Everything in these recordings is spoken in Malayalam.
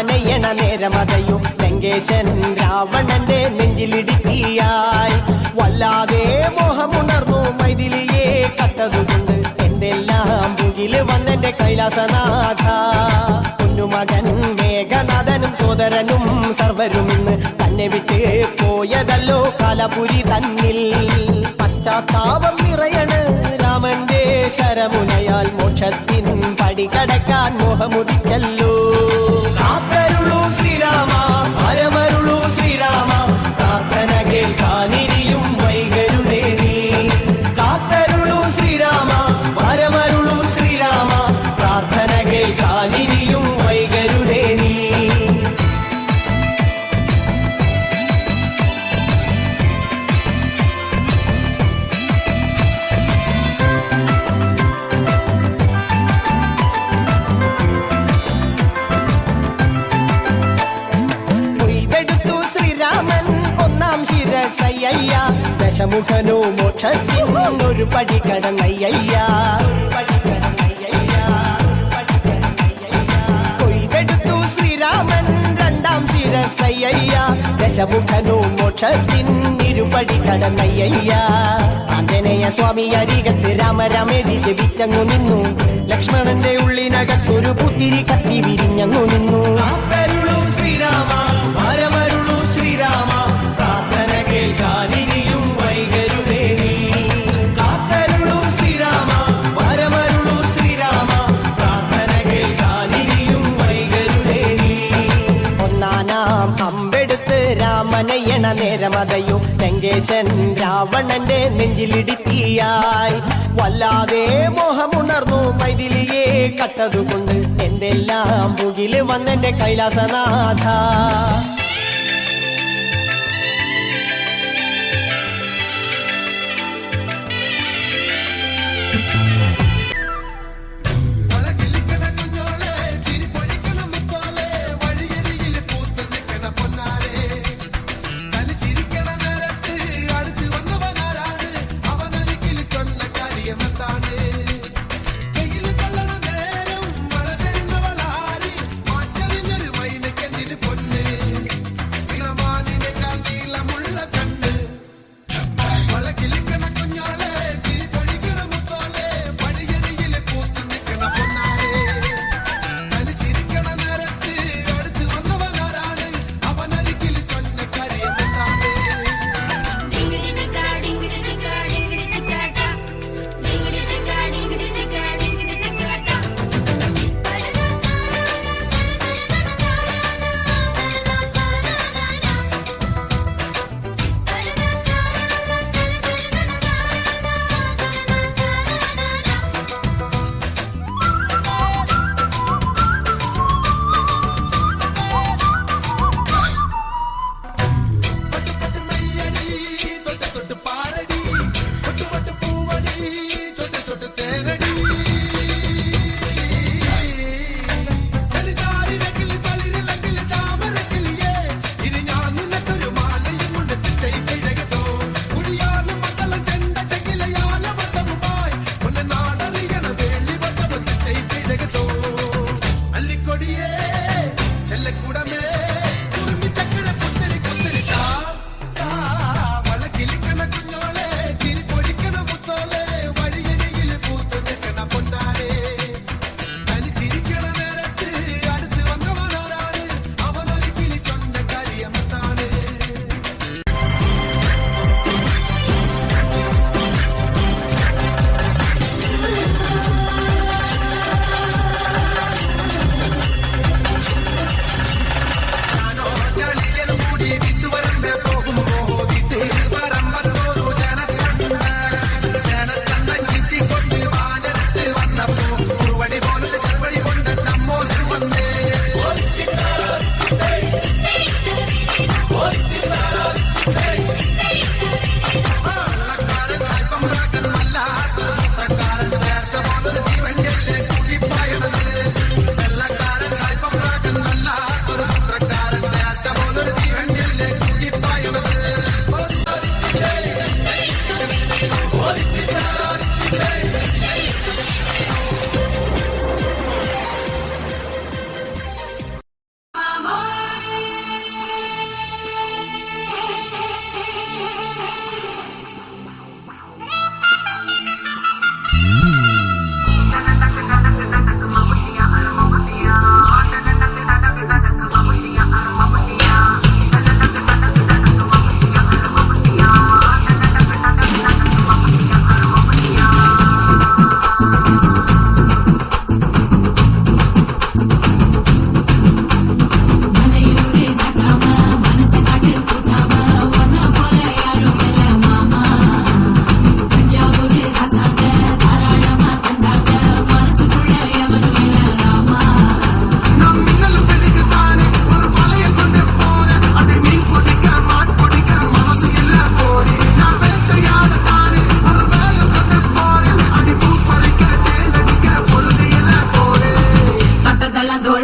രാമനയണ നേരമതയോ ലങ്കേശൻ രാവണന്റെ നെഞ്ചിലിടുക്കിയായി വല്ലാതെ മോഹമുണർന്നു മൈഥിലിയെ കട്ടതുകൊണ്ട് എന്തെല്ലാം മുകില് വന്നെന്റെ കൈലാസനാഥ പൊന്നുമകൻ മേഘനാഥനും സോദരനും സർവരും ഇന്ന് തന്നെ വിട്ട് പോയതല്ലോ കാലപുരി തന്നിൽ പശ്ചാത്താപം നിറയണ് രാമന്റെ ശരമുനയാൽ മോക്ഷത്തിൻ പടികടക്കാൻ മോഹമുദിച്ചല്ലോ കാത്തരുളൂ ശ്രീരാമ പരമരുളൂ ശ്രീരാമ പ്രാർത്ഥന കേൾക്കാനിരിയും വൈകരുതേ നീ കാത്തരുളൂ ശ്രീരാമ പരമരുളൂ ശ്രീരാമ പ്രാർത്ഥന കേൾക്കാനിരിയും വൈകരുതേ നീ ശിരസയ്യ ദശമുഖനോ മോക്ഷത്തിൻ ഒരു പടി കടന്നയ്യ കൊയ്തെടുത്തു ശ്രീരാമൻ രണ്ടാം ശിരസയ്യ ദശമുഖനോ മോക്ഷത്തിൻ ഇരുപടി കടന്നയ്യ ആഞ്ജനേയ സ്വാമി അരികത്ത് രാമരാമേതി ജപിച്ചങ്ങു നിന്നു ലക്ഷ്മണന്റെ ഉള്ളിനകത്തൊരു പുത്തിരി കത്തി വിരിഞ്ഞങ്ങു നിന്നു ശ്രീരാമ പരമരുളു ശ്രീരാമ പ്രാർത്ഥന കേൾക്കാനിരിയും വൈകരുതേ നീ കാത്തരുളു ശ്രീരാമ പരമരുളു ശ്രീരാമ പ്രാർത്ഥന കേൾക്കാനിരിയും വൈകരുതേ നീ ഒന്നാനാം അമ്പെടുത്ത് രാമനയണ നേരമതയോ ലങ്കേശൻ രാവണന്റെ നെഞ്ചിലിടുക്കിയായി വല്ലാതെ മോഹമുണർന്നു മൈഥിലിയെ കട്ടതുകൊണ്ട് എന്തെല്ലാം മുകില് വന്നെന്റെ കൈലാസനാഥ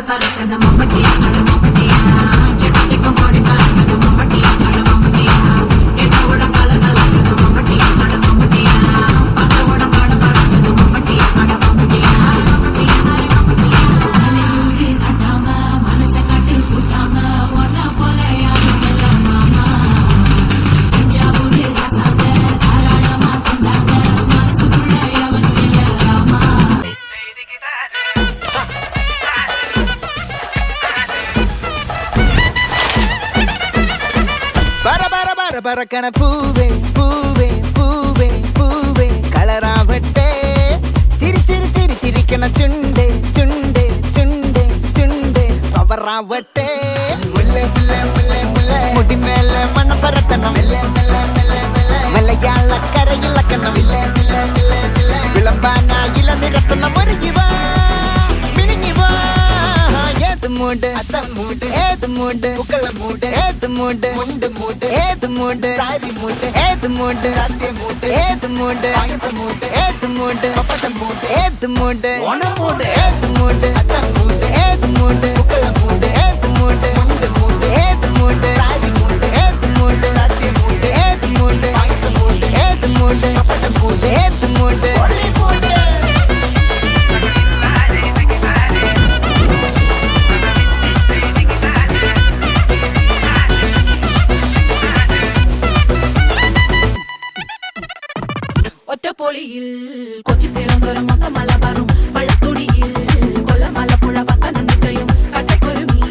பறக்குது மம்பட்டியா அட மம்பட்டியா எட்டடிக்கும் கோடி பறக்குது மம்பட்டியா அட மம்பட்டியா எட்டோட கல கலக்குது மம்பட்டியா அட மம்பட்டியா பத்தோட பாட பறக்குது மம்பட்டியா அட மம்பட்டியா மம்பட்டியா மம்பட்டியா தலையூரி நடாம மனச கட்டி புட்டாம ஒன்ன போல யாரும் இல்ல மாமா தஞ்சாவூர் ரசாங்க தாராளமா தந்தாங்க மனசுக்குள்ள எவனும் இல்ல ராமா பறக்கண பூவே பூவே பூவே பூவே കളറാവട്ടെ ചിരി ചിരി ചിരി ചിരിക്കണ ചുണ്ടേ ചുണ്ടേ ചുണ്ടേ ചുണ്ടേ പവറാവട്ടെ മുല്ലേ മുല്ലേ മുല്ലേ മുല്ലേ മുടിമേലെ മണ്ണ പരത്തണം മലയാളക്കരയിളക്കണം വിളമ്പാനായില നിരത്തണം ഒരു ജീവ മിനിങ്ങി വാ ഏത് മൂട് മൂട് ഏത് മൂട് പുക്കള മൂട് ഏത് മൂട് മുണ്ട് മൂട് ഏത് മൂട് സാരി മൂട് ഏത് മൂട് സദ്യ മൂട് ഏത് മൂട് പായസ മൂട് ഏത് മൂട് പപ്പടം മൂട് ഏത് മൂട് ഓണം മൂട് ഏത് മൂട് അത്തം മൂട് ഏത് മൂട് പുക്കള മൂട് ഏത് മൂട് മുണ്ട് മൂട് ഏത് മൂട് സാരി മൂട് ഏത് മൂട് സദ്യ മൂട് ഏത് മൂട് പായസ മൂട് ഏത് മൂട് പപ്പടം മൂട് ഏത് മൂട് ഒള്ളി മൂട് ഒറ്റപ്പൊളിയിൽ കൊച്ചി തിരുവനന്തപുരം മൊത്തം മലബാറും വള്ളത്തുടിയിൽ കൊല്ലം ആലപ്പുഴ പത്തനംതിട്ടയും കട്ടക്കൊരുങ്ങി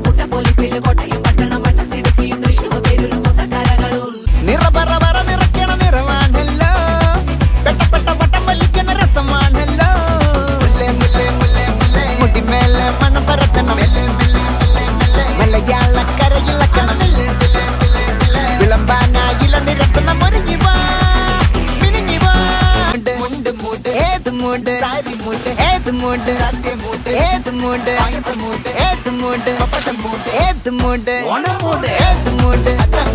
കുട്ടപ്പൊലിപ്പില് കോട്ടയം പട്ടണം വട്ടത്തിടുക്കിയും തൃശ്ശൂർ പേരൂരും മൊത്തക്കരകളും നിറപറ നിറയ്ക്കണ നിറവാണല്ലോ പെട്ടപ്പെട്ട വട്ടം വലിക്കണ രസമാണല്ലോ മുല്ലേ മുല്ലേ മുല്ലേ മുല്ലേ മുടിമേലെ മണം പരത്തണം മലയാളക്കരയിളക്കണം വിളമ്പാനായില നിരത്തണം ഒരു ജീവ ഏത് മൂട് സാരി മൂട് ഏത് മൂട് സദ്യ മൂട് ഏത് മൂട് പായസ മൂട് ഏത് മൂട് പപ്പടം മൂട് ഏത് മൂട് ഓണം മൂട് ഏത് മൂട് അത്തം